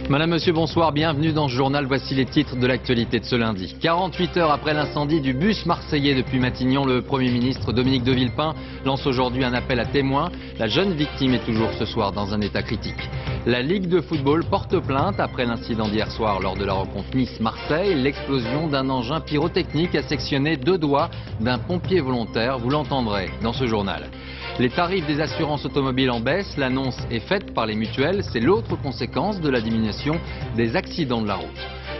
Madame, Monsieur, bonsoir, bienvenue dans ce journal. Voici les titres de l'actualité de ce lundi. 48 heures après l'incendie du bus marseillais depuis Matignon, le Premier ministre Dominique de Villepin lance aujourd'hui un appel à témoins. La jeune victime est toujours ce soir dans un état critique. La Ligue de football porte plainte après l'incident d'hier soir lors de la rencontre Nice-Marseille. L'explosion d'un engin pyrotechnique a sectionné 2 doigts d'un pompier volontaire. Vous l'entendrez dans ce journal. Les tarifs des assurances automobiles en baisse, l'annonce est faite par les mutuelles, c'est l'autre conséquence de la diminution des accidents de la route.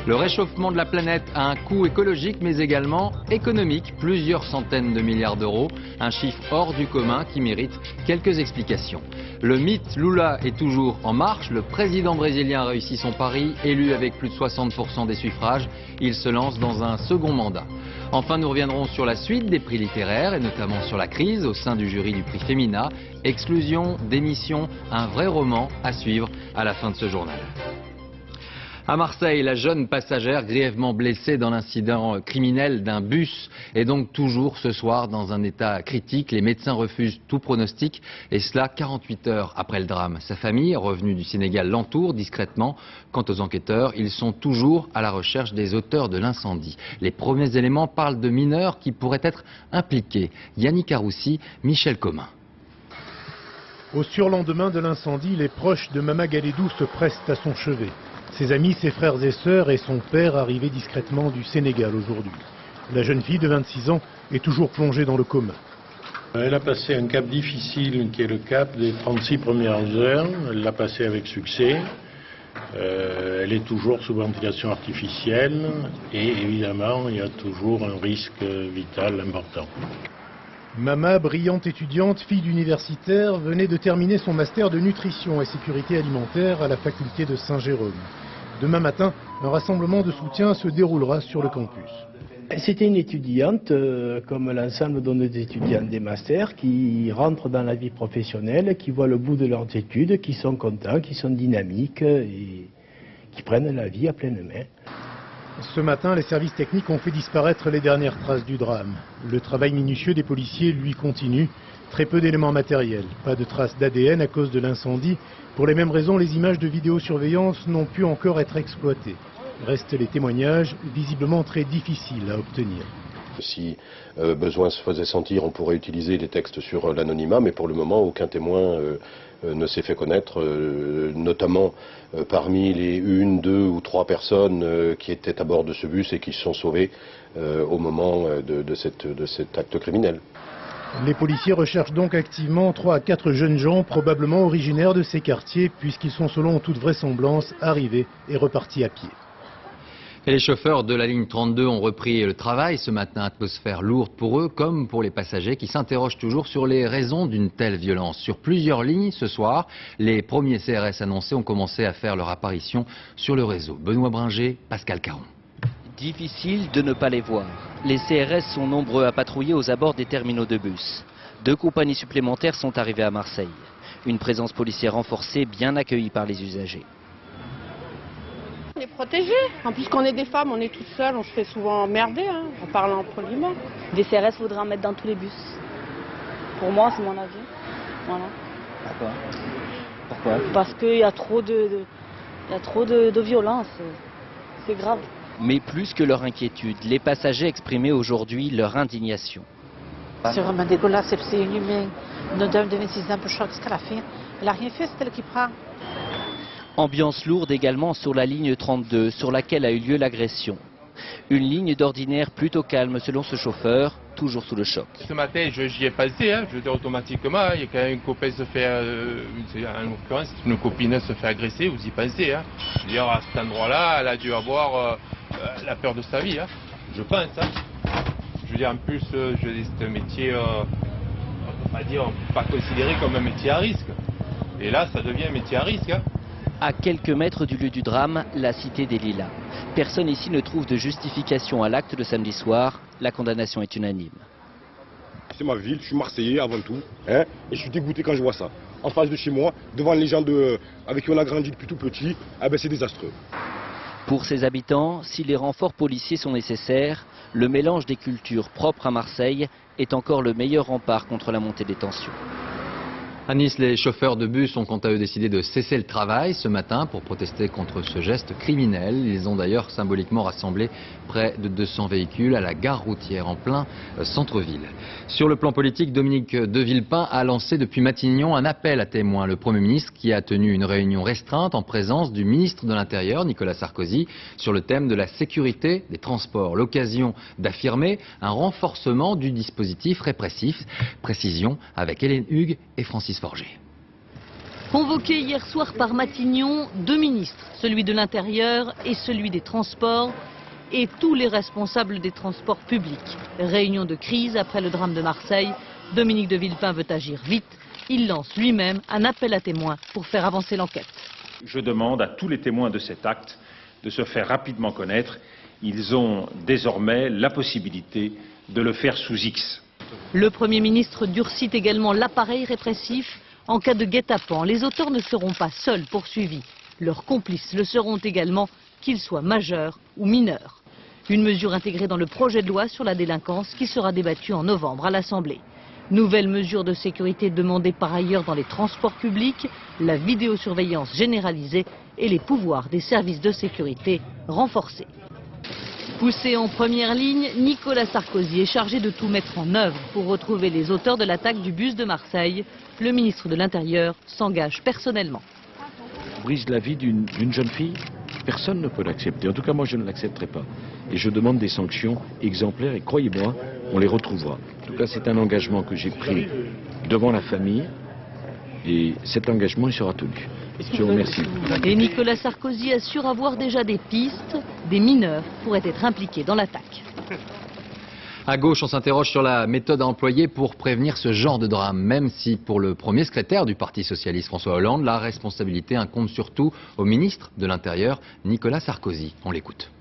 Le réchauffement de la planète a un coût écologique mais également économique, plusieurs centaines de milliards d'euros, un chiffre hors du commun qui mérite quelques explications. Le mythe Lula est toujours en marche, le président brésilien a réussi son pari, élu avec plus de 60% des suffrages, il se lance dans un second mandat. Enfin, nous reviendrons sur la suite des prix littéraires et notamment sur la crise au sein du jury du prix Femina. Exclusion, démission, un vrai roman à suivre à la fin de ce journal. À Marseille, la jeune passagère grièvement blessée dans l'incident criminel d'un bus est donc toujours ce soir dans un état critique. Les médecins refusent tout pronostic et cela 48 heures après le drame. Sa famille, revenue du Sénégal, l'entoure discrètement. Quant aux enquêteurs, ils sont toujours à la recherche des auteurs de l'incendie. Les premiers éléments parlent de mineurs qui pourraient être impliqués. Yannick Aroussi, Michel Comin. Au surlendemain de l'incendie, les proches de Mama Galédou se pressent à son chevet. Ses amis, ses frères et sœurs et son père arrivés discrètement du Sénégal aujourd'hui. La jeune fille de 26 ans est toujours plongée dans le coma. Elle a passé un cap difficile qui est le cap des 36 premières heures. Elle l'a passé avec succès. Elle est toujours sous ventilation artificielle et évidemment il y a toujours un risque vital important. Mama, brillante étudiante, fille d'universitaire, venait de terminer son master de nutrition et sécurité alimentaire à la faculté de Saint-Jérôme. Demain matin, un rassemblement de soutien se déroulera sur le campus. C'était une étudiante, comme l'ensemble de nos étudiants des masters, qui rentrent dans la vie professionnelle, qui voient le bout de leurs études, qui sont contents, qui sont dynamiques et qui prennent la vie à pleine main. Ce matin, les services techniques ont fait disparaître les dernières traces du drame. Le travail minutieux des policiers, lui, continue. Très peu d'éléments matériels, pas de traces d'ADN à cause de l'incendie. Pour les mêmes raisons, les images de vidéosurveillance n'ont pu encore être exploitées. Restent les témoignages, visiblement très difficiles à obtenir. Si besoin se faisait sentir, on pourrait utiliser les textes sur l'anonymat, mais pour le moment, aucun témoin ne s'est fait connaître, notamment parmi les 1, 2 ou 3 personnes qui étaient à bord de ce bus et qui se sont sauvées au moment de cet acte criminel. Les policiers recherchent donc activement 3 à 4 jeunes gens, probablement originaires de ces quartiers, puisqu'ils sont selon toute vraisemblance arrivés et repartis à pied. Et les chauffeurs de la ligne 32 ont repris le travail ce matin, atmosphère lourde pour eux comme pour les passagers qui s'interrogent toujours sur les raisons d'une telle violence. Sur plusieurs lignes ce soir, les premiers CRS annoncés ont commencé à faire leur apparition sur le réseau. Benoît Bringer, Pascal Caron. Difficile de ne pas les voir. Les CRS sont nombreux à patrouiller aux abords des terminaux de bus. 2 compagnies supplémentaires sont arrivées à Marseille. Une présence policière renforcée, bien accueillie par les usagers. On est protégés. En plus, quand on est des femmes, on est toutes seules, on se fait souvent emmerder, en parlant poliment. Des CRS, faudrait en mettre dans tous les bus. Pour moi, c'est mon avis. Voilà. D'accord. Pourquoi? Parce qu'il y a trop de violence. C'est grave. Mais plus que leur inquiétude, les passagers exprimaient aujourd'hui leur indignation. C'est vraiment dégueulasse, c'est inhumain. Une dame de 26 ans peut choquer ce qu'elle a fait. Elle n'a rien fait, c'est elle qui prend. Ambiance lourde également sur la ligne 32, sur laquelle a eu lieu l'agression. Une ligne d'ordinaire plutôt calme selon ce chauffeur, toujours sous le choc. Ce matin, j'y ai pensé, je veux dire automatiquement, il y a quand même une copain se fait, en l'occurrence, une copine se fait agresser, vous y pensez. Je veux dire, à cet endroit-là, elle a dû avoir la peur de sa vie, je pense. Je veux dire, en plus, c'est un métier, on va dire, pas considéré comme un métier à risque. Et là, ça devient un métier à risque. À quelques mètres du lieu du drame, la cité des Lilas. Personne ici ne trouve de justification à l'acte de samedi soir. La condamnation est unanime. C'est ma ville, je suis Marseillais avant tout, et je suis dégoûté quand je vois ça. En face de chez moi, devant les gens avec qui on a grandi depuis tout petit, c'est désastreux. Pour ses habitants, si les renforts policiers sont nécessaires, le mélange des cultures propres à Marseille est encore le meilleur rempart contre la montée des tensions. À Nice, les chauffeurs de bus ont quant à eux décidé de cesser le travail ce matin pour protester contre ce geste criminel. Ils ont d'ailleurs symboliquement rassemblé près de 200 véhicules à la gare routière en plein centre-ville. Sur le plan politique, Dominique de Villepin a lancé depuis Matignon un appel à témoins. Le Premier ministre qui a tenu une réunion restreinte en présence du ministre de l'Intérieur, Nicolas Sarkozy, sur le thème de la sécurité des transports. L'occasion d'affirmer un renforcement du dispositif répressif. Précision avec Hélène Hugues et Francis Forger. Convoqués hier soir par Matignon, deux ministres, celui de l'Intérieur et celui des Transports, et tous les responsables des transports publics. Réunion de crise après le drame de Marseille. Dominique de Villepin veut agir vite. Il lance lui-même un appel à témoins pour faire avancer l'enquête. Je demande à tous les témoins de cet acte de se faire rapidement connaître. Ils ont désormais la possibilité de le faire sous X. Le Premier ministre durcit également l'appareil répressif. En cas de guet-apens, les auteurs ne seront pas seuls poursuivis. Leurs complices le seront également, qu'ils soient majeurs ou mineurs. Une mesure intégrée dans le projet de loi sur la délinquance qui sera débattu en novembre à l'Assemblée. Nouvelle mesure de sécurité demandée par ailleurs dans les transports publics, la vidéosurveillance généralisée et les pouvoirs des services de sécurité renforcés. Poussé en première ligne, Nicolas Sarkozy est chargé de tout mettre en œuvre pour retrouver les auteurs de l'attaque du bus de Marseille. Le ministre de l'Intérieur s'engage personnellement. Brise la vie d'une jeune fille, personne ne peut l'accepter. En tout cas, moi, je ne l'accepterai pas. Et je demande des sanctions exemplaires et croyez-moi, on les retrouvera. En tout cas, c'est un engagement que j'ai pris devant la famille et cet engagement, il sera tenu. Je vous remercie. Et Nicolas Sarkozy assure avoir déjà des pistes. Des mineurs pourraient être impliqués dans l'attaque. À gauche, on s'interroge sur la méthode à employer pour prévenir ce genre de drame, même si pour le premier secrétaire du Parti socialiste, François Hollande, la responsabilité incombe surtout au ministre de l'Intérieur, Nicolas Sarkozy. On l'écoute.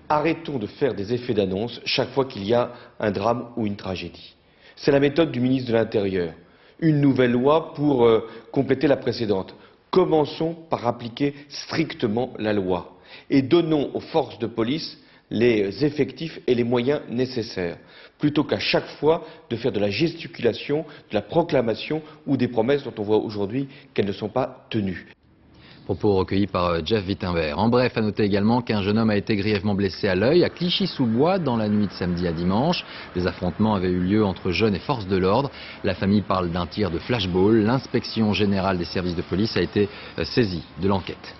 Arrêtons de faire des effets d'annonce chaque fois qu'il y a un drame ou une tragédie. C'est la méthode du ministre de l'Intérieur. Une nouvelle loi pour compléter la précédente. Commençons par appliquer strictement la loi et donnons aux forces de police les effectifs et les moyens nécessaires, plutôt qu'à chaque fois de faire de la gesticulation, de la proclamation ou des promesses dont on voit aujourd'hui qu'elles ne sont pas tenues. Propos recueillis par Jeff Wittenberg. En bref, à noter également qu'un jeune homme a été grièvement blessé à l'œil à Clichy-sous-Bois dans la nuit de samedi à dimanche. Des affrontements avaient eu lieu entre jeunes et forces de l'ordre. La famille parle d'un tir de flashball. L'inspection générale des services de police a été saisie de l'enquête.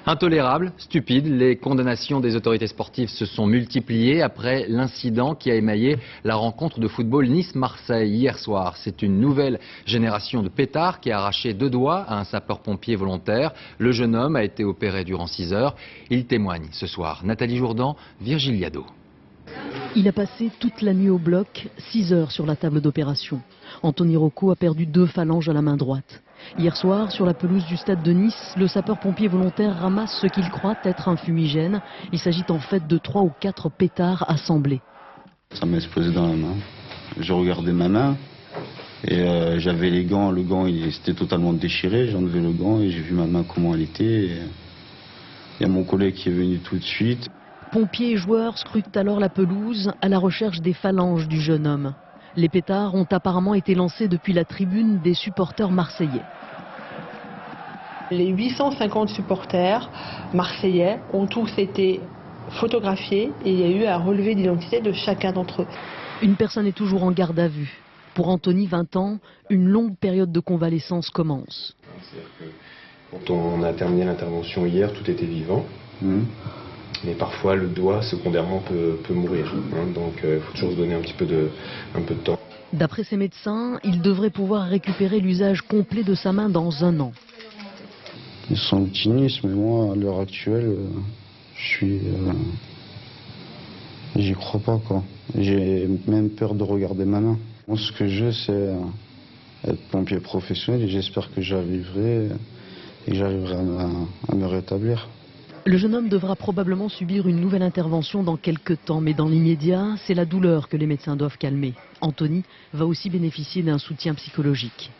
Intolérable, stupide, les condamnations des autorités sportives se sont multipliées après l'incident qui a émaillé la rencontre de football Nice-Marseille hier soir. C'est une nouvelle génération de pétards qui a arraché 2 doigts à un sapeur-pompier volontaire. Le jeune homme a été opéré durant 6 heures. Il témoigne ce soir. Nathalie Jourdan, Virgile Liado. Il a passé toute la nuit au bloc, 6 heures sur la table d'opération. Anthony Rocco a perdu 2 phalanges à la main droite. Hier soir, sur la pelouse du stade de Nice, le sapeur-pompier volontaire ramasse ce qu'il croit être un fumigène. Il s'agit en fait de 3 ou 4 pétards assemblés. Ça m'a explosé dans la main. Je regardais ma main et j'avais les gants. Le gant, c'était totalement déchiré. J'ai enlevé le gant et j'ai vu ma main comment elle était. Il y a mon collègue qui est venu tout de suite. Pompiers et joueurs scrutent alors la pelouse à la recherche des phalanges du jeune homme. Les pétards ont apparemment été lancés depuis la tribune des supporters marseillais. Les 850 supporters marseillais ont tous été photographiés et il y a eu un relevé d'identité de chacun d'entre eux. Une personne est toujours en garde à vue. Pour Anthony, 20 ans, une longue période de convalescence commence. Quand on a terminé l'intervention hier, tout était vivant. Mais parfois, le doigt, secondairement, peut mourir. Donc, il faut toujours se donner un peu de temps. D'après ses médecins, il devrait pouvoir récupérer l'usage complet de sa main dans 1 an. Ils sont optimistes, mais moi, à l'heure actuelle, j'y crois pas, quoi. J'ai même peur de regarder ma main. Moi, ce que je veux, c'est être pompier professionnel et j'espère que j'arriverai et que j'arriverai à me rétablir. Le jeune homme devra probablement subir une nouvelle intervention dans quelques temps, mais dans l'immédiat, c'est la douleur que les médecins doivent calmer. Anthony va aussi bénéficier d'un soutien psychologique.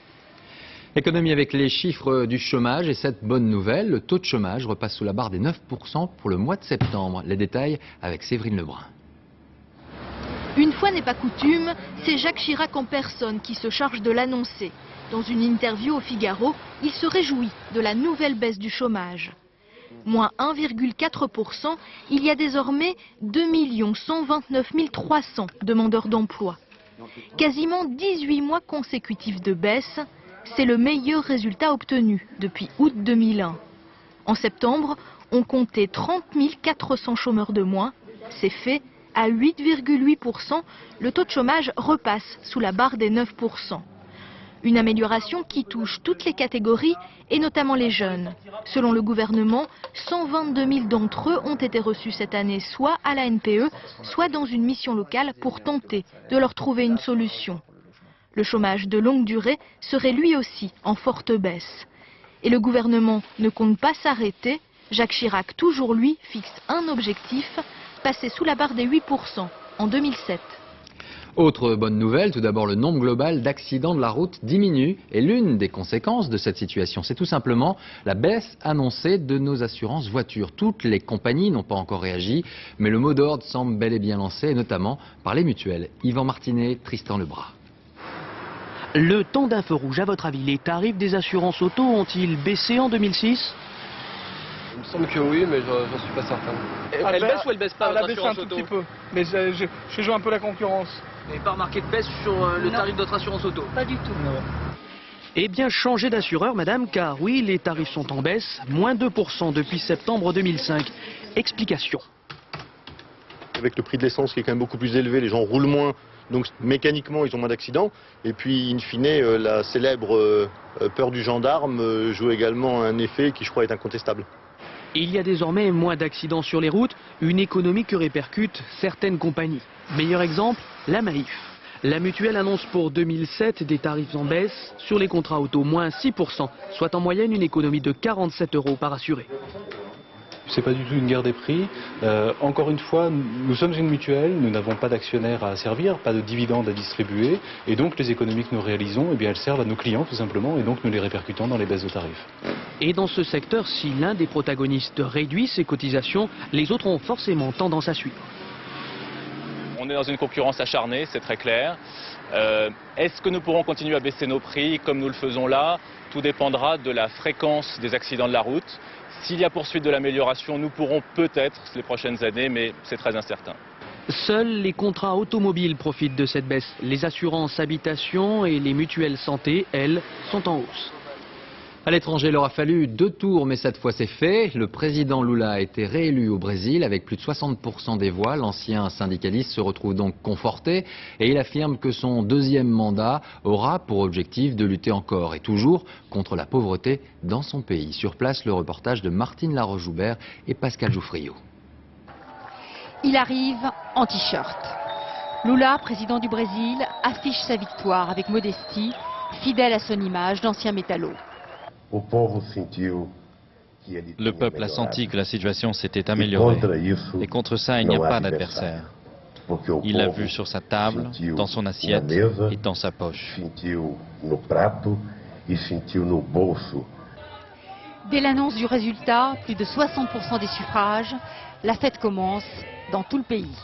Économie avec les chiffres du chômage et cette bonne nouvelle, le taux de chômage repasse sous la barre des 9% pour le mois de septembre. Les détails avec Séverine Lebrun. Une fois n'est pas coutume, c'est Jacques Chirac en personne qui se charge de l'annoncer. Dans une interview au Figaro, il se réjouit de la nouvelle baisse du chômage. Moins 1,4%, il y a désormais 2 129 300 demandeurs d'emploi. Quasiment 18 mois consécutifs de baisse, c'est le meilleur résultat obtenu depuis août 2001. En septembre, on comptait 30 400 chômeurs de moins. C'est fait, à 8,8%, le taux de chômage repasse sous la barre des 9%. Une amélioration qui touche toutes les catégories et notamment les jeunes. Selon le gouvernement, 122 000 d'entre eux ont été reçus cette année soit à la NPE, soit dans une mission locale pour tenter de leur trouver une solution. Le chômage de longue durée serait lui aussi en forte baisse. Et le gouvernement ne compte pas s'arrêter. Jacques Chirac, toujours lui, fixe un objectif, passer sous la barre des 8% en 2007. Autre bonne nouvelle, tout d'abord le nombre global d'accidents de la route diminue et l'une des conséquences de cette situation, c'est tout simplement la baisse annoncée de nos assurances voitures. Toutes les compagnies n'ont pas encore réagi, mais le mot d'ordre semble bel et bien lancé, notamment par les mutuelles. Yvan Martinet, Tristan Lebras. Le temps d'un feu rouge, à votre avis, les tarifs des assurances auto ont-ils baissé en 2006 ? Il me semble que oui, mais j'en suis pas certain. Elle baisse ou elle baisse pas, elle a votre baissé assurance un tout auto? petit peu, mais je joue un peu la concurrence. Vous n'avez pas remarqué de baisse sur le tarif de votre assurance auto? Pas du tout. Non. Eh bien, changez d'assureur, madame, car oui, les tarifs sont en baisse, moins 2% depuis septembre 2005. Explication. Avec le prix de l'essence qui est quand même beaucoup plus élevé, les gens roulent moins, donc mécaniquement ils ont moins d'accidents. Et puis, in fine, la célèbre peur du gendarme joue également un effet qui, je crois, est incontestable. Il y a désormais moins d'accidents sur les routes, une économie que répercutent certaines compagnies. Meilleur exemple, la Maïf. La mutuelle annonce pour 2007 des tarifs en baisse sur les contrats auto, moins 6%, soit en moyenne une économie de 47 € par assuré. C'est pas du tout une guerre des prix. Encore une fois, nous sommes une mutuelle, nous n'avons pas d'actionnaires à servir, pas de dividendes à distribuer, et donc les économies que nous réalisons, eh bien, elles servent à nos clients tout simplement, et donc nous les répercutons dans les baisses de tarifs. Et dans ce secteur, si l'un des protagonistes réduit ses cotisations, les autres ont forcément tendance à suivre. On est dans une concurrence acharnée, c'est très clair. Est-ce que nous pourrons continuer à baisser nos prix comme nous le faisons là? Tout dépendra de la fréquence des accidents de la route. S'il y a poursuite de l'amélioration, nous pourrons peut-être les prochaines années, mais c'est très incertain. Seuls les contrats automobiles profitent de cette baisse. Les assurances habitation et les mutuelles santé, elles, sont en hausse. À l'étranger, il aura fallu 2 tours, mais cette fois c'est fait. Le président Lula a été réélu au Brésil avec plus de 60% des voix. L'ancien syndicaliste se retrouve donc conforté et il affirme que son 2e mandat aura pour objectif de lutter encore et toujours contre la pauvreté dans son pays. Sur place, le reportage de Martine Laroche-Joubert et Pascal Jouffriot. Il arrive en t-shirt. Lula, président du Brésil, affiche sa victoire avec modestie, fidèle à son image d'ancien métallo. Le peuple a senti que la situation s'était améliorée et contre ça il n'y a pas d'adversaire. Il l'a vu sur sa table, dans son assiette et dans sa poche. Dès l'annonce du résultat, plus de 60% des suffrages, la fête commence dans tout le pays.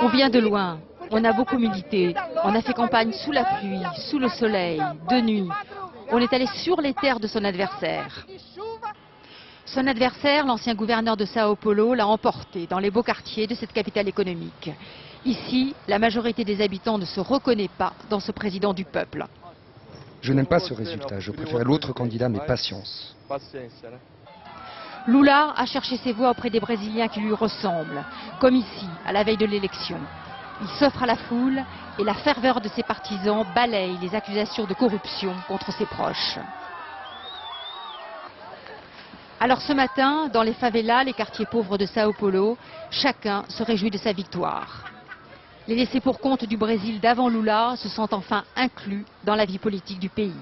On vient de loin, on a beaucoup milité, on a fait campagne sous la pluie, sous le soleil, de nuit. On est allé sur les terres de son adversaire. Son adversaire, l'ancien gouverneur de Sao Paulo, l'a emporté dans les beaux quartiers de cette capitale économique. Ici, la majorité des habitants ne se reconnaît pas dans ce président du peuple. Je n'aime pas ce résultat, je préfère l'autre candidat, mais patience. Lula a cherché ses voix auprès des Brésiliens qui lui ressemblent, comme ici, à la veille de l'élection. Il s'offre à la foule et la ferveur de ses partisans balaye les accusations de corruption contre ses proches. Alors ce matin, dans les favelas, les quartiers pauvres de Sao Paulo, chacun se réjouit de sa victoire. Les laissés pour compte du Brésil d'avant Lula se sentent enfin inclus dans la vie politique du pays.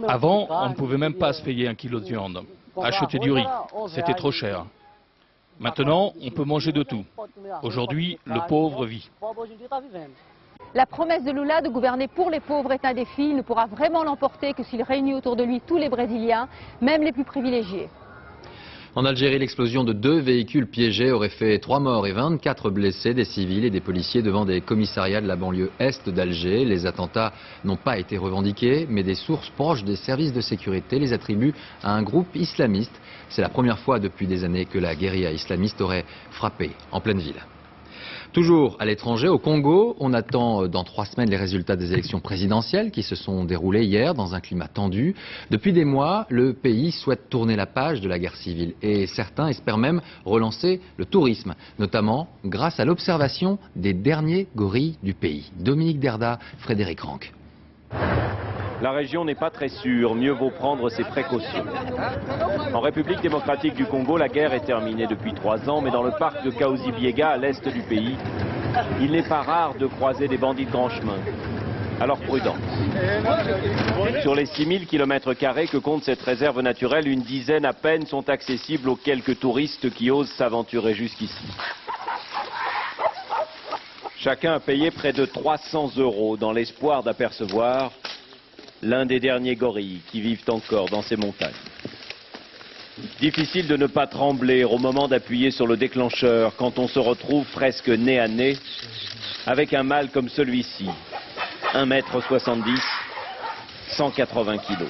Avant, on ne pouvait même pas se payer 1 kilo de viande, acheter du riz, c'était trop cher. Maintenant, on peut manger de tout. Aujourd'hui, le pauvre vit. La promesse de Lula de gouverner pour les pauvres est un défi. Il ne pourra vraiment l'emporter que s'il réunit autour de lui tous les Brésiliens, même les plus privilégiés. En Algérie, l'explosion de 2 véhicules piégés aurait fait 3 morts et 24 blessés, des civils et des policiers devant des commissariats de la banlieue est d'Alger. Les attentats n'ont pas été revendiqués, mais des sources proches des services de sécurité les attribuent à un groupe islamiste. C'est la première fois depuis des années que la guérilla islamiste aurait frappé en pleine ville. Toujours à l'étranger, au Congo, on attend dans 3 semaines les résultats des élections présidentielles qui se sont déroulées hier dans un climat tendu. Depuis des mois, le pays souhaite tourner la page de la guerre civile et certains espèrent même relancer le tourisme, notamment grâce à l'observation des derniers gorilles du pays. Dominique Derda, Frédéric Ranck. La région n'est pas très sûre, mieux vaut prendre ses précautions. En République démocratique du Congo, la guerre est terminée depuis 3 ans, mais dans le parc de Kahuzi-Biega, à l'est du pays, il n'est pas rare de croiser des bandits de grand chemin. Alors prudence. Sur les 6000 km² que compte cette réserve naturelle, une dizaine à peine sont accessibles aux quelques touristes qui osent s'aventurer jusqu'ici. Chacun a payé près de 300 € dans l'espoir d'apercevoir l'un des derniers gorilles qui vivent encore dans ces montagnes. Difficile de ne pas trembler au moment d'appuyer sur le déclencheur quand on se retrouve presque nez à nez avec un mâle comme celui-ci, 1,70 m, 180 kg.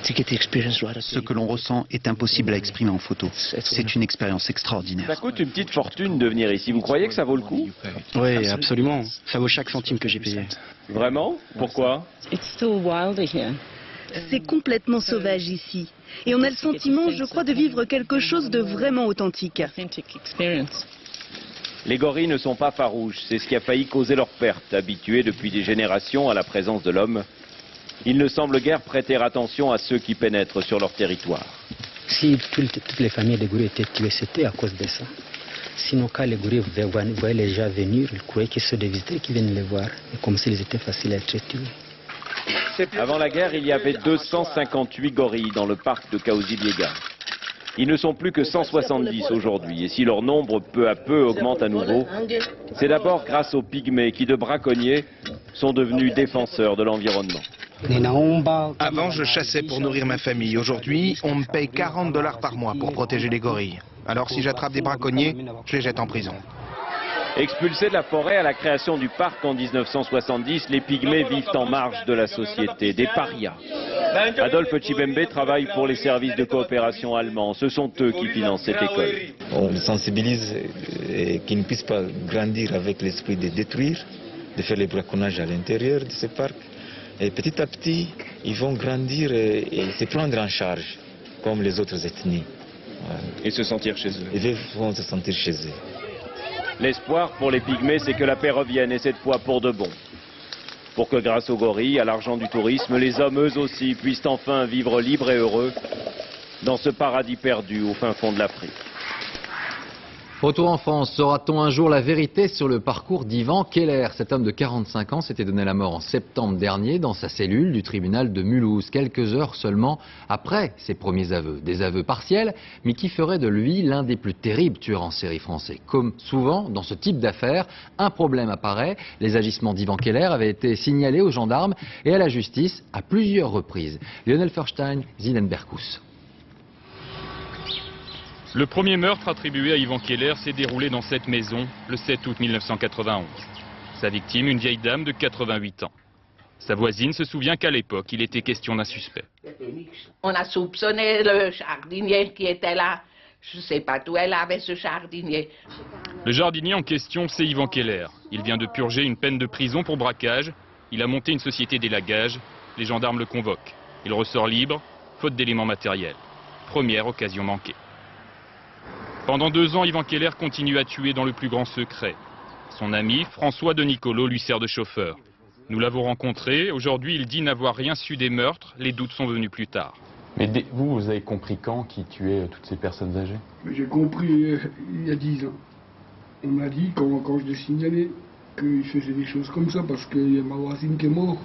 Ce que l'on ressent est impossible à exprimer en photo. C'est une expérience extraordinaire. Ça coûte une petite fortune de venir ici. Vous croyez que ça vaut le coup? Oui, absolument. Ça vaut chaque centime que j'ai payé. Vraiment? Pourquoi? C'est complètement sauvage ici. Et on a le sentiment, je crois, de vivre quelque chose de vraiment authentique. Les gorilles ne sont pas farouches. C'est ce qui a failli causer leur perte. Habitués depuis des générations à la présence de l'homme, ils ne semblent guère prêter attention à ceux qui pénètrent sur leur territoire. Si toutes les familles de gorilles étaient tuées, c'était à cause de ça. Sinon, quand les gorilles voyaient les gens venir, ils croyaient que c'est des visiteurs qui viennent les voir. Et comme s'ils étaient faciles à être tués. Avant la guerre, il y avait 258 gorilles dans le parc de Kahuzi-Biega. Ils ne sont plus que 170 aujourd'hui. Et si leur nombre peu à peu augmente à nouveau, c'est d'abord grâce aux pygmées qui, de braconniers, sont devenus défenseurs de l'environnement. Avant, je chassais pour nourrir ma famille. Aujourd'hui, on me paye 40 $ par mois pour protéger les gorilles. Alors si j'attrape des braconniers, je les jette en prison. Expulsés de la forêt à la création du parc en 1970, les pygmées vivent en marge de la société, des parias. Adolphe Chibembe travaille pour les services de coopération allemands. Ce sont eux qui financent cette école. On les sensibilise qu'ils ne puissent pas grandir avec l'esprit de détruire, de faire les braconnages à l'intérieur de ce parc. Et petit à petit, ils vont grandir et se prendre en charge, comme les autres ethnies. Et se sentir chez eux. Ils vont se sentir chez eux. L'espoir pour les pygmées, c'est que la paix revienne, et cette fois pour de bon. Pour que grâce aux gorilles, à l'argent du tourisme, les hommes eux aussi puissent enfin vivre libres et heureux dans ce paradis perdu au fin fond de l'Afrique. Retour en France, saura-t-on un jour la vérité sur le parcours d'Ivan Keller? Cet homme de 45 ans s'était donné la mort en septembre dernier dans sa cellule du tribunal de Mulhouse, quelques heures seulement après ses premiers aveux. Des aveux partiels, mais qui feraient de lui l'un des plus terribles tueurs en série français. Comme souvent dans ce type d'affaires, un problème apparaît. Les agissements d'Ivan Keller avaient été signalés aux gendarmes et à la justice à plusieurs reprises. Lionel Feuerstein, Zidane Berkous. Le premier meurtre attribué à Ivan Keller s'est déroulé dans cette maison le 7 août 1991. Sa victime, une vieille dame de 88 ans. Sa voisine se souvient qu'à l'époque, il était question d'un suspect. On a soupçonné le jardinier qui était là. Je ne sais pas d'où elle avait ce jardinier. Le jardinier en question, c'est Ivan Keller. Il vient de purger une peine de prison pour braquage. Il a monté une société d'élagage. Les gendarmes le convoquent. Il ressort libre, faute d'éléments matériels. Première occasion manquée. Pendant 2 ans, Ivan Keller continue à tuer dans le plus grand secret. Son ami, François de Nicolo, lui sert de chauffeur. Nous l'avons rencontré. Aujourd'hui, il dit n'avoir rien su des meurtres. Les doutes sont venus plus tard. Mais vous avez compris quand qui tuait toutes ces personnes âgées? J'ai compris il y a 10 ans. On m'a dit, quand je l'ai signalé, qu'il faisait des choses comme ça parce qu'il y a ma voisine qui est morte.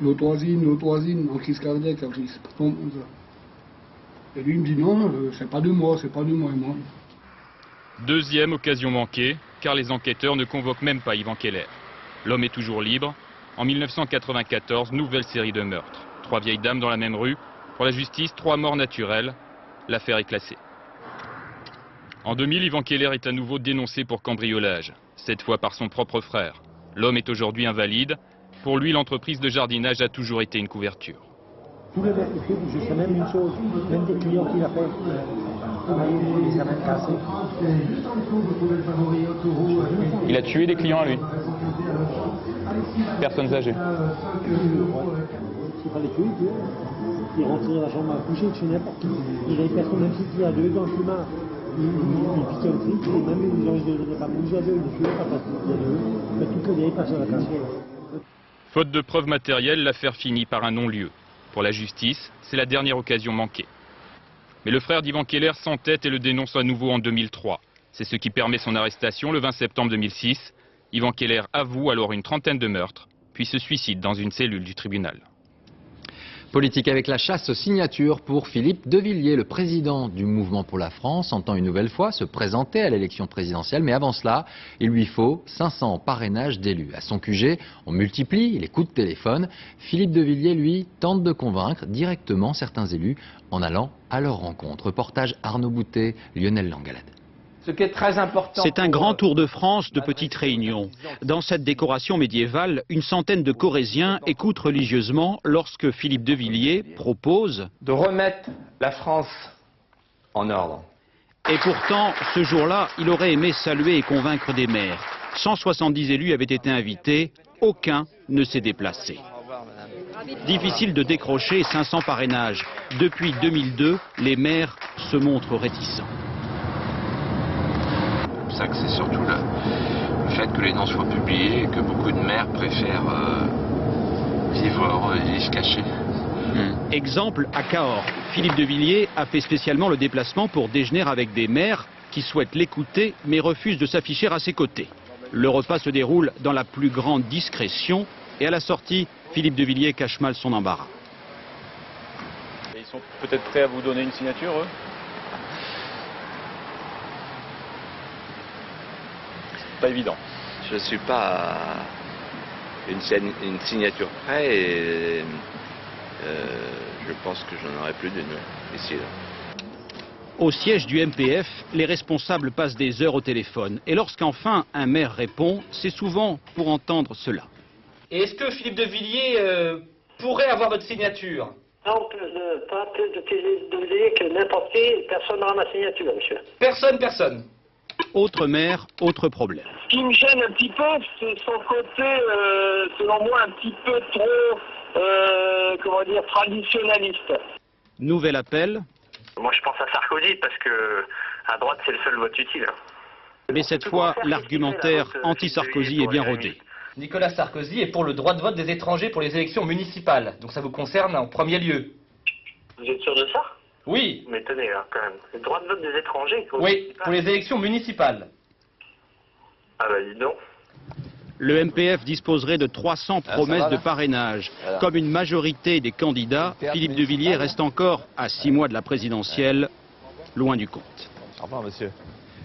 L'autre voisine, en crise cardiaque, elle dit, c'est pas comme ça. Et lui, il me dit, non, c'est pas de moi et moi. Deuxième occasion manquée, car les enquêteurs ne convoquent même pas Ivan Keller. L'homme est toujours libre. En 1994, nouvelle série de meurtres. 3 vieilles dames dans la même rue. Pour la justice, 3 morts naturelles. L'affaire est classée. En 2000, Ivan Keller est à nouveau dénoncé pour cambriolage, cette fois par son propre frère. L'homme est aujourd'hui invalide. Pour lui, l'entreprise de jardinage a toujours été une couverture. Tous les mecs, je sais même une chose, même des clients qui l'appellent, ils les amènent cassés. Il a tué des clients à lui. Personnes âgées. S'il fallait tuer, il rentrait dans la chambre à coucher, il tuait n'importe qui. Il avait personne, même s'il a deux dans le climat. Il piquait le fric, et même ils n'ont pas bougé à deux, ils ne tuaient pas parce qu'il y a deux. Mais toutes les vieilles personnes à casser. Faute de preuves matérielles, l'affaire finit par un non-lieu. Pour la justice, c'est la dernière occasion manquée. Mais le frère d'Ivan Keller s'entête et le dénonce à nouveau en 2003. C'est ce qui permet son arrestation le 20 septembre 2006. Ivan Keller avoue alors une trentaine de meurtres, puis se suicide dans une cellule du tribunal. Politique avec la chasse aux signatures pour Philippe de Villiers. Le président du Mouvement pour la France entend une nouvelle fois se présenter à l'élection présidentielle. Mais avant cela, il lui faut 500 parrainages d'élus. À son QG, on multiplie les coups de téléphone. Philippe de Villiers, lui, tente de convaincre directement certains élus en allant à leur rencontre. Reportage Arnaud Boutet, Lionel Langalade. C'est un grand tour de France de petites réunions. Dans cette décoration médiévale, une centaine de Corésiens écoutent religieusement lorsque Philippe de Villiers propose de remettre la France en ordre. Et pourtant, ce jour-là, il aurait aimé saluer et convaincre des maires. 170 élus avaient été invités, aucun ne s'est déplacé. Difficile de décrocher 500 parrainages. Depuis 2002, les maires se montrent réticents. C'est surtout le fait que les noms soient publiés et que beaucoup de maires préfèrent vivre cachés. Exemple à Cahors. Philippe de Villiers a fait spécialement le déplacement pour déjeuner avec des maires qui souhaitent l'écouter mais refusent de s'afficher à ses côtés. Le repas se déroule dans la plus grande discrétion et à la sortie, Philippe de Villiers cache mal son embarras. Et ils sont peut-être prêts à vous donner une signature, eux ? Pas évident. Je ne suis pas une signature près et je pense que j'en aurai plus d'une ici. Là. Au siège du MPF, les responsables passent des heures au téléphone. Et lorsqu'enfin un maire répond, c'est souvent pour entendre cela. Et est-ce que Philippe de Villiers pourrait avoir votre signature? Non, pas plus de Philippe de Villiers que n'importe qui, personne n'aura ma signature, monsieur. Personne. Autre maire, autre problème. Ce qui me gêne un petit peu, c'est son côté, selon moi, un petit peu trop, traditionnaliste. Nouvel appel. Moi, je pense à Sarkozy, parce que à droite, c'est le seul vote utile. Mais cette fois, l'argumentaire anti-Sarkozy est bien rodé. Nicolas Sarkozy est pour le droit de vote des étrangers pour les élections municipales. Donc ça vous concerne en premier lieu. Vous êtes sûr de ça? Oui. Mais tenez, hein, quand même. Le droit de vote des étrangers? Oui, pour les élections municipales. Ah bah dis donc. Le MPF disposerait de 300 promesses de parrainage. Comme une majorité des candidats, Philippe de Villiers reste encore à 6 mois de la présidentielle, loin du compte. Au revoir, monsieur.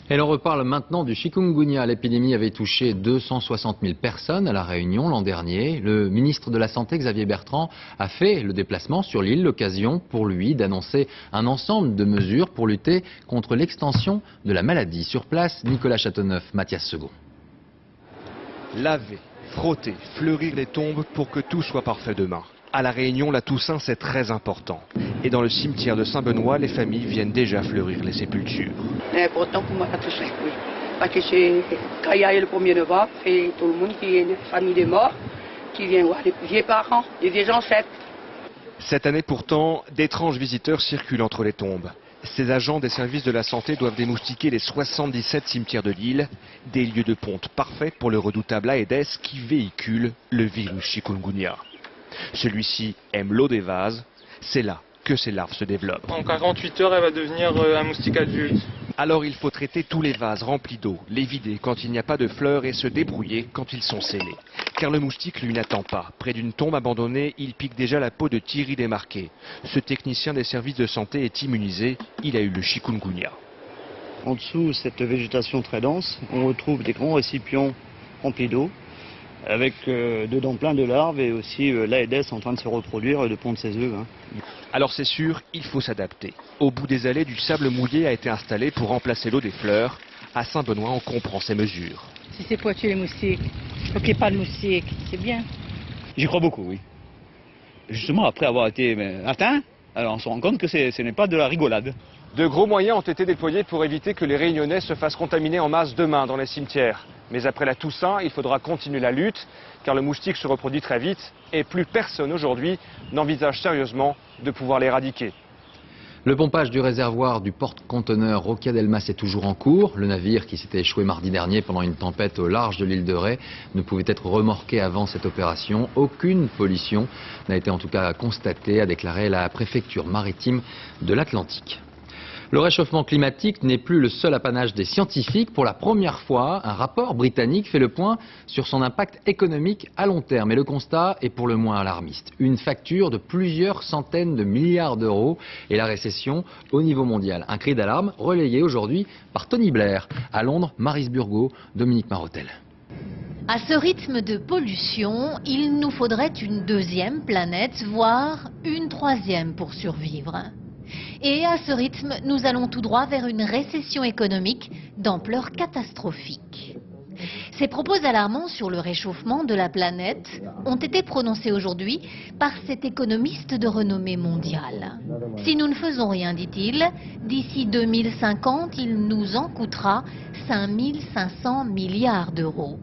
Et l'on reparle maintenant du chikungunya. L'épidémie avait touché 260 000 personnes à La Réunion l'an dernier. Le ministre de la Santé, Xavier Bertrand, a fait le déplacement sur l'île, l'occasion pour lui d'annoncer un ensemble de mesures pour lutter contre l'extension de la maladie. Sur place, Nicolas Châteauneuf, Mathias Second. Laver, frotter, fleurir les tombes pour que tout soit parfait demain. À La Réunion, la Toussaint, c'est très important. Et dans le cimetière de Saint-Benoît, les familles viennent déjà fleurir les sépultures. C'est important pour moi la Toussaint, oui. Parce que c'est quand il y a le 1er novembre, c'est tout le monde qui est une famille de morts, qui vient voir les vieux parents, les vieux ancêtres. Cette année pourtant, d'étranges visiteurs circulent entre les tombes. Ces agents des services de la santé doivent démoustiquer les 77 cimetières de l'île, des lieux de ponte parfaits pour le redoutable Aedes qui véhicule le virus chikungunya. Celui-ci aime l'eau des vases, c'est là que ces larves se développent. En 48 heures, elle va devenir un moustique adulte. Alors il faut traiter tous les vases remplis d'eau, les vider quand il n'y a pas de fleurs et se débrouiller quand ils sont scellés. Car le moustique, lui, n'attend pas. Près d'une tombe abandonnée, il pique déjà la peau de Thierry Desmarquet. Ce technicien des services de santé est immunisé, il a eu le chikungunya. En dessous, cette végétation très dense, on retrouve des grands récipients remplis d'eau. avec dedans plein de larves et aussi l'Aedes en train de se reproduire et de pondre ses œufs. Alors c'est sûr, il faut s'adapter. Au bout des allées, du sable mouillé a été installé pour remplacer l'eau des fleurs. À Saint-Benoît, on comprend ces mesures. Si c'est pour tuer les moustiques, faut qu'il n'y ait pas de moustiques, c'est bien. J'y crois beaucoup, oui. Justement, après avoir été atteint, alors on se rend compte que ce n'est pas de la rigolade. De gros moyens ont été déployés pour éviter que les Réunionnais se fassent contaminer en masse demain dans les cimetières. Mais après la Toussaint, il faudra continuer la lutte, car le moustique se reproduit très vite et plus personne aujourd'hui n'envisage sérieusement de pouvoir l'éradiquer. Le pompage du réservoir du porte-conteneur Roca Delmas est toujours en cours. Le navire qui s'était échoué mardi dernier pendant une tempête au large de l'île de Ré ne pouvait être remorqué avant cette opération. Aucune pollution n'a été en tout cas constatée, a déclaré la préfecture maritime de l'Atlantique. Le réchauffement climatique n'est plus le seul apanage des scientifiques. Pour la première fois, un rapport britannique fait le point sur son impact économique à long terme. Et le constat est pour le moins alarmiste. Une facture de plusieurs centaines de milliards d'euros et la récession au niveau mondial. Un cri d'alarme relayé aujourd'hui par Tony Blair. À Londres, Maryse Burgot, Dominique Marotel. À ce rythme de pollution, il nous faudrait une deuxième planète, voire une troisième pour survivre. Et à ce rythme, nous allons tout droit vers une récession économique d'ampleur catastrophique. Ces propos alarmants sur le réchauffement de la planète ont été prononcés aujourd'hui par cet économiste de renommée mondiale. Si nous ne faisons rien, dit-il, d'ici 2050, il nous en coûtera 5 500 milliards d'euros.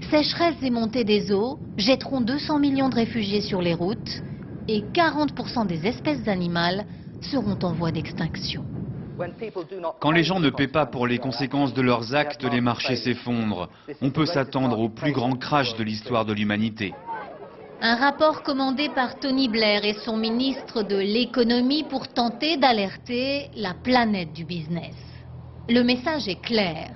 Sécheresse et montée des eaux jetteront 200 millions de réfugiés sur les routes et 40% des espèces animales seront en voie d'extinction. Quand les gens ne paient pas pour les conséquences de leurs actes, les marchés s'effondrent. On peut s'attendre au plus grand crash de l'histoire de l'humanité. Un rapport commandé par Tony Blair et son ministre de l'économie pour tenter d'alerter la planète du business. Le message est clair.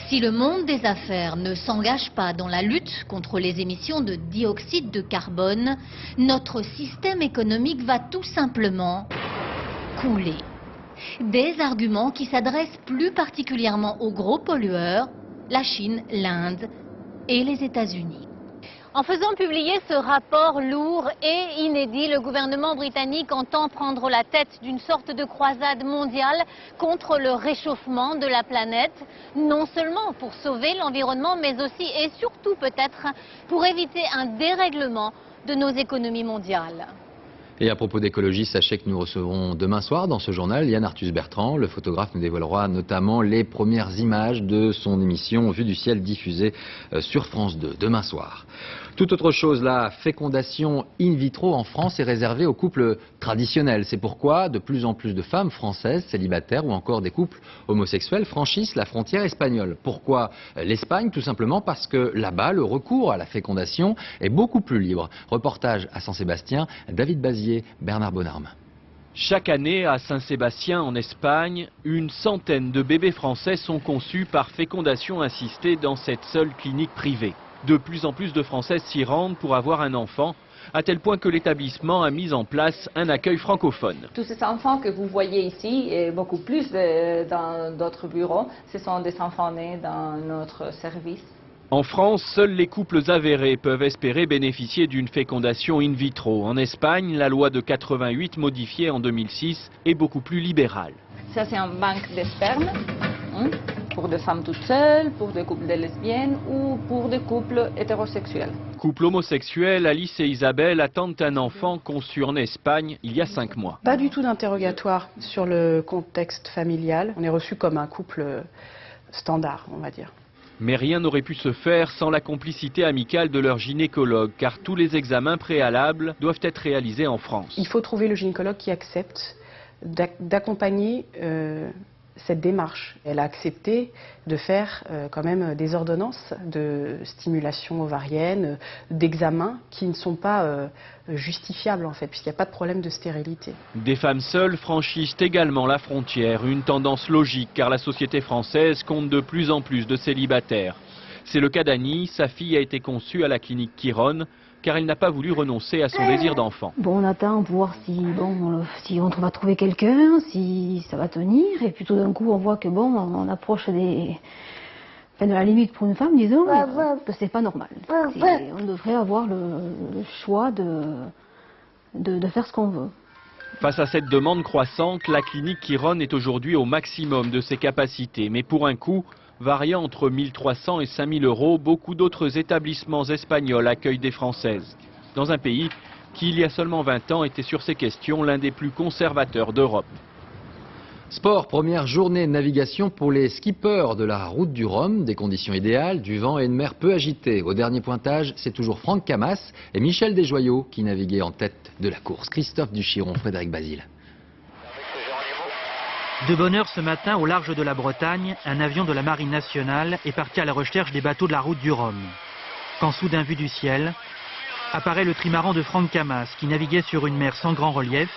Si le monde des affaires ne s'engage pas dans la lutte contre les émissions de dioxyde de carbone, notre système économique va tout simplement couler. Des arguments qui s'adressent plus particulièrement aux gros pollueurs, la Chine, l'Inde et les États-Unis. En faisant publier ce rapport lourd et inédit, le gouvernement britannique entend prendre la tête d'une sorte de croisade mondiale contre le réchauffement de la planète, non seulement pour sauver l'environnement, mais aussi et surtout peut-être pour éviter un dérèglement de nos économies mondiales. Et à propos d'écologie, sachez que nous recevrons demain soir dans ce journal Yann Arthus-Bertrand. Le photographe nous dévoilera notamment les premières images de son émission Vue du ciel diffusée sur France 2 demain soir. Toute autre chose, la fécondation in vitro en France est réservée aux couples traditionnels. C'est pourquoi de plus en plus de femmes françaises célibataires ou encore des couples homosexuels franchissent la frontière espagnole. Pourquoi l'Espagne? Tout simplement parce que là-bas, le recours à la fécondation est beaucoup plus libre. Reportage à Saint-Sébastien, David Bazier, Bernard Bonarme. Chaque année, à Saint-Sébastien, en Espagne, une centaine de bébés français sont conçus par fécondation assistée dans cette seule clinique privée. De plus en plus de Françaises s'y rendent pour avoir un enfant, à tel point que l'établissement a mis en place un accueil francophone. Tous ces enfants que vous voyez ici, et beaucoup plus dans d'autres bureaux, ce sont des enfants nés dans notre service. En France, seuls les couples avérés peuvent espérer bénéficier d'une fécondation in vitro. En Espagne, la loi de 88 modifiée en 2006 est beaucoup plus libérale. Ça, c'est un banque de sperme. Pour des femmes toutes seules, pour des couples de lesbiennes ou pour des couples hétérosexuels. Couple homosexuel, Alice et Isabelle attendent un enfant conçu en Espagne il y a 5 mois. Pas du tout d'interrogatoire sur le contexte familial. On est reçu comme un couple standard, on va dire. Mais rien n'aurait pu se faire sans la complicité amicale de leur gynécologue, car tous les examens préalables doivent être réalisés en France. Il faut trouver le gynécologue qui accepte d'accompagner cette démarche. Elle a accepté de faire quand même des ordonnances de stimulation ovarienne, d'examens qui ne sont pas justifiables en fait, puisqu'il n'y a pas de problème de stérilité. Des femmes seules franchissent également la frontière, une tendance logique car la société française compte de plus en plus de célibataires. C'est le cas d'Annie, sa fille a été conçue à la clinique Quironne, car elle n'a pas voulu renoncer à son désir d'enfant. Bon, on attend pour voir si on va trouver quelqu'un, si ça va tenir. Et puis tout d'un coup, on voit que bon, on approche Enfin, à la limite pour une femme, disons, c'est pas normal. On devrait avoir le choix de faire ce qu'on veut. Face à cette demande croissante, la clinique Quironne est aujourd'hui au maximum de ses capacités. Mais pour un coût variant entre 1 300 et 5 000 euros, beaucoup d'autres établissements espagnols accueillent des Françaises. Dans un pays qui, il y a seulement 20 ans, était sur ces questions l'un des plus conservateurs d'Europe. Sport, première journée de navigation pour les skippers de la route du Rhum. Des conditions idéales, du vent et une mer peu agitée. Au dernier pointage, c'est toujours Franck Camas et Michel Desjoyaux qui naviguaient en tête de la course. Christophe Duchiron, Frédéric Basile. De bonne heure ce matin, au large de la Bretagne, un avion de la Marine nationale est parti à la recherche des bateaux de la route du Rhum. Quand soudain, vu du ciel, apparaît le trimaran de Franck Camas qui naviguait sur une mer sans grand relief,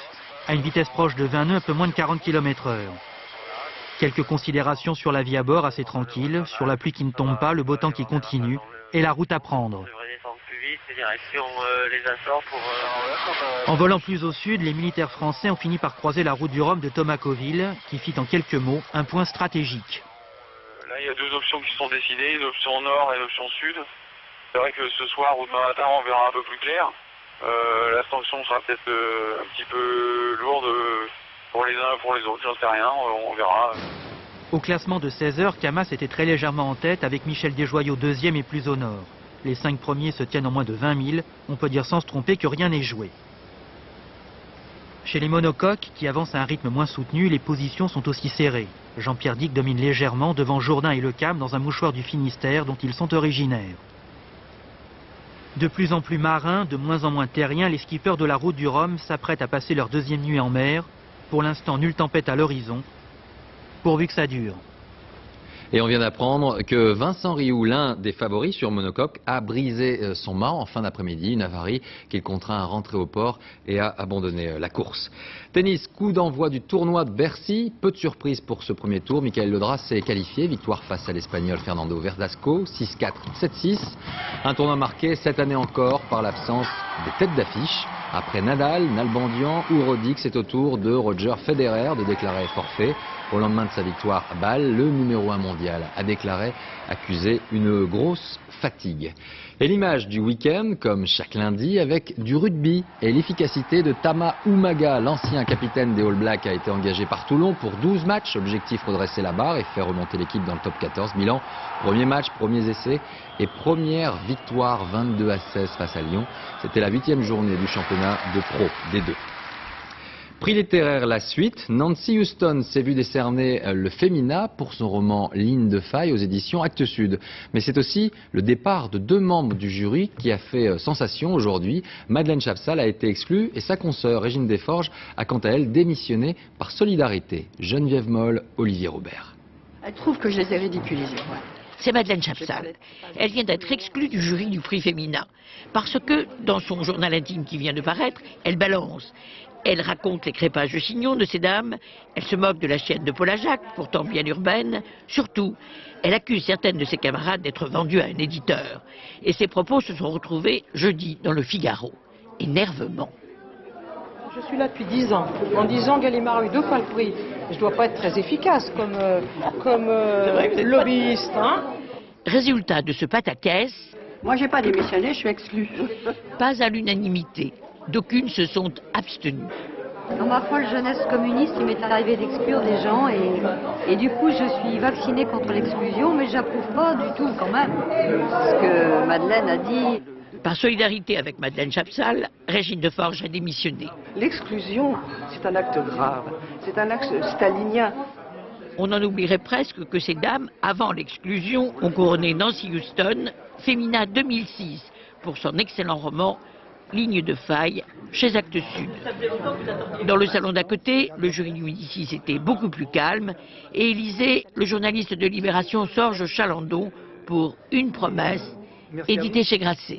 à une vitesse proche de 20 nœuds, un peu moins de 40 km/h. Quelques considérations sur la vie à bord assez tranquille, sur la pluie qui ne tombe pas, le beau temps qui continue et la route à prendre. En volant plus au sud, les militaires français ont fini par croiser la route du Rhum de Tomakoville, qui fit en quelques mots un point stratégique. Là, il y a deux options qui sont décidées, une option nord et une option sud. C'est vrai que ce soir ou demain matin, on verra un peu plus clair. La sanction sera peut-être un petit peu lourde pour les uns et pour les autres, j'en sais rien, on verra. Au classement de 16 heures, Camas était très légèrement en tête avec Michel Desjoyaux deuxième et plus au nord. Les 5 premiers se tiennent en moins de 20 000, on peut dire sans se tromper que rien n'est joué. Chez les monocoques, qui avancent à un rythme moins soutenu, les positions sont aussi serrées. Jean-Pierre Dick domine légèrement devant Jourdain et Lecam dans un mouchoir du Finistère dont ils sont originaires. De plus en plus marins, de moins en moins terriens, les skippers de la route du Rhum s'apprêtent à passer leur deuxième nuit en mer. Pour l'instant, nulle tempête à l'horizon, pourvu que ça dure. Et on vient d'apprendre que Vincent Rioux, l'un des favoris sur monocoque, a brisé son mât en fin d'après-midi, une avarie qui le contraint à rentrer au port et à abandonner la course. Tennis, coup d'envoi du tournoi de Bercy. Peu de surprise pour ce premier tour. Michael Ledras s'est qualifié. Victoire face à l'Espagnol Fernando Verdasco, 6-4, 7-6. Un tournoi marqué cette année encore par l'absence des têtes d'affiche. Après Nadal, Nalbandian ou Roddick, c'est au tour de Roger Federer de déclarer forfait. Au lendemain de sa victoire à Bâle, le numéro 1 mondial a déclaré accuser une grosse fatigue. Et l'image du week-end, comme chaque lundi, avec du rugby et l'efficacité de Tama Umaga. L'ancien capitaine des All Blacks a été engagé par Toulon pour 12 matchs. Objectif, redresser la barre et faire remonter l'équipe dans le top 14. Milan, premier match, premiers essais et première victoire 22-16 face à Lyon. C'était la 8e journée du championnat de pro des deux. Prix littéraire, la suite. Nancy Houston s'est vue décerner le Femina pour son roman Ligne de faille aux éditions Actes Sud. Mais c'est aussi le départ de 2 membres du jury qui a fait sensation aujourd'hui. Madeleine Chapsal a été exclue et sa consoeur Régine Desforges a quant à elle démissionné par solidarité. Geneviève Moll, Olivier Robert. Elle trouve que je les ai ridiculisés. Ouais. C'est Madeleine Chapsal. Elle vient d'être exclue du jury du prix Femina. Parce que, dans son journal intime qui vient de paraître, elle balance. Elle raconte les crépages de chignons de ces dames, elle se moque de la chienne de Paula Jacques, pourtant bien urbaine. Surtout, elle accuse certaines de ses camarades d'être vendues à un éditeur. Et ses propos se sont retrouvés jeudi dans le Figaro. Énervement. Je suis là depuis 10 ans. En 10 ans, Gallimard a eu 2 fois le prix. Je ne dois pas être très efficace comme lobbyiste. Hein. Résultat de ce pataquès. Moi, j'ai pas démissionné, je suis exclue. Pas à l'unanimité. D'aucunes se sont abstenues. Dans ma folle jeunesse communiste, il m'est arrivé d'exclure des gens et du coup je suis vaccinée contre l'exclusion, mais j'approuve pas du tout quand même ce que Madeleine a dit. Par solidarité avec Madeleine Chapsal, Régine Desforges a démissionné. L'exclusion, c'est un acte grave, c'est un acte stalinien. On en oublierait presque que ces dames, avant l'exclusion, ont couronné Nancy Houston, Femina 2006, pour son excellent roman Ligne de faille, chez Actes Sud. Dans le salon d'à côté, le jury du Médicis était beaucoup plus calme et élisait le journaliste de Libération Sorge Chalandon pour Une promesse, édité chez Grasset.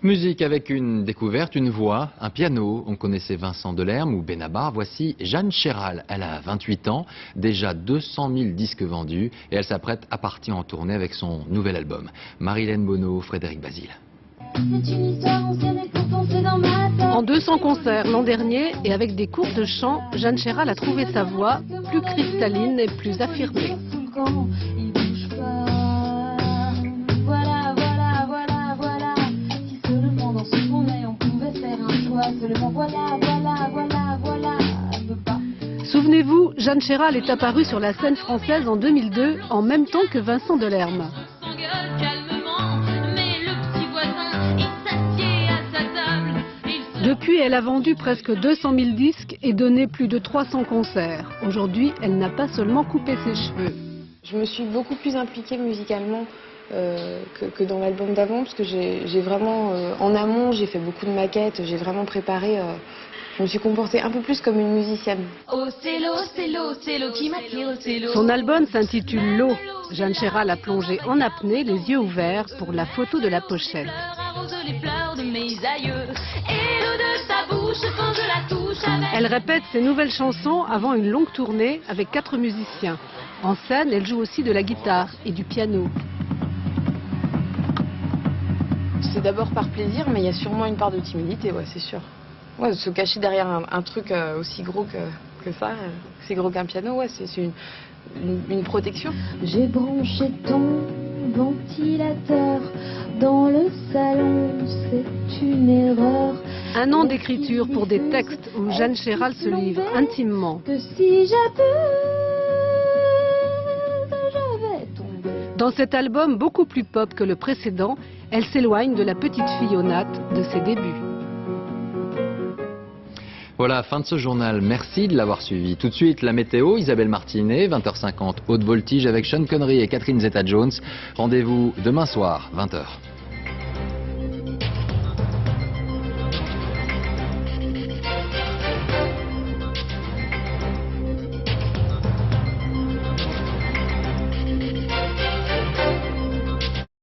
Musique avec une découverte, une voix, un piano. On connaissait Vincent Delerme ou Benabar. Voici Jeanne Chéral. Elle a 28 ans, déjà 200 000 disques vendus et elle s'apprête à partir en tournée avec son nouvel album. Marilène Bonneau, Frédéric Basile. En 200 concerts l'an dernier et avec des cours de chant, Jeanne Chéral a trouvé sa voix plus cristalline et plus affirmée. Souvenez-vous, Jeanne Chéral est apparue sur la scène française en 2002, en même temps que Vincent Delerme. Depuis, elle a vendu presque 200 000 disques et donné plus de 300 concerts. Aujourd'hui, elle n'a pas seulement coupé ses cheveux. Je me suis beaucoup plus impliquée musicalement que dans l'album d'avant, parce que j'ai vraiment, en amont, j'ai fait beaucoup de maquettes, j'ai vraiment préparé, je me suis comportée un peu plus comme une musicienne. Son album s'intitule L'eau. Jeanne Chéral a plongé en apnée, les yeux ouverts, pour la photo de la pochette. Elle répète ses nouvelles chansons avant une longue tournée avec 4 musiciens. En scène, elle joue aussi de la guitare et du piano. C'est d'abord par plaisir, mais il y a sûrement une part de timidité, ouais, c'est sûr. Ouais, se cacher derrière un truc aussi gros que ça, aussi gros qu'un piano, ouais, c'est une protection. J'ai branché ton ventilateur dans le salon, c'est une erreur. Un an d'écriture pour des textes où Jeanne Chéral se livre intimement. Que si j'ai pu, je vais tomber. Dans cet album beaucoup plus pop que le précédent, elle s'éloigne de la petite fille honnête de ses débuts. Voilà, fin de ce journal. Merci de l'avoir suivi. Tout de suite, la météo, Isabelle Martinet, 20h50, haute voltige avec Sean Connery et Catherine Zeta-Jones. Rendez-vous demain soir, 20h.